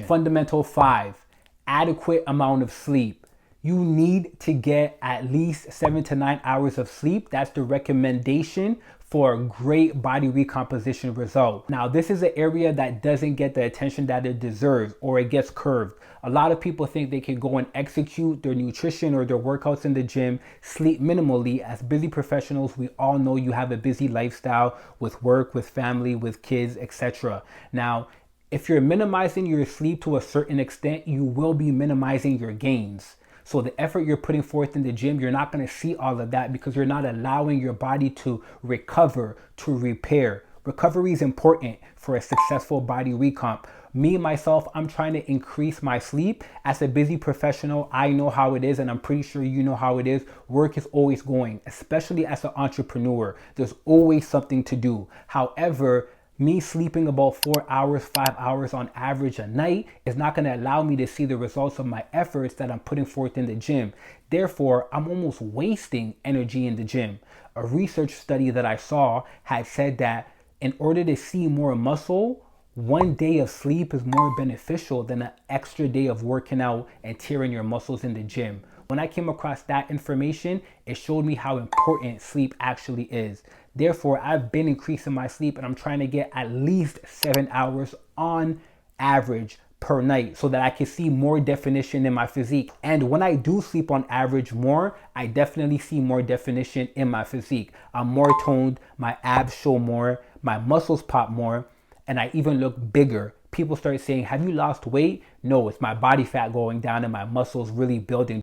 Fundamental 5, adequate amount of sleep. You need to get at least 7 to 9 hours of sleep. That's the recommendation for a great body recomposition result. Now, this is an area that doesn't get the attention that it deserves, or it gets curved. A lot of people think they can go and execute their nutrition or their workouts in the gym, sleep minimally. As busy professionals, we all know you have a busy lifestyle with work, with family, with kids, etc. Now, if you're minimizing your sleep to a certain extent, you will be minimizing your gains. So the effort you're putting forth in the gym, you're not going to see all of that because you're not allowing your body to recover, to repair. Recovery is important for a successful body recomp. Me, myself, I'm trying to increase my sleep. As a busy professional, I know how it is, and I'm pretty sure you know how it is. Work is always going, especially as an entrepreneur. There's always something to do. However, me sleeping about 4 hours, 5 hours on average a night is not going to allow me to see the results of my efforts that I'm putting forth in the gym. Therefore, I'm almost wasting energy in the gym. A research study that I saw had said that in order to see more muscle, 1 day of sleep is more beneficial than an extra day of working out and tearing your muscles in the gym. When I came across that information, it showed me how important sleep actually is. Therefore, I've been increasing my sleep, and I'm trying to get at least 7 hours on average per night so that I can see more definition in my physique. And when I do sleep on average more, I definitely see more definition in my physique. I'm more toned, my abs show more, my muscles pop more, and I even look bigger. People start saying, have you lost weight? No, it's my body fat going down and my muscles really building.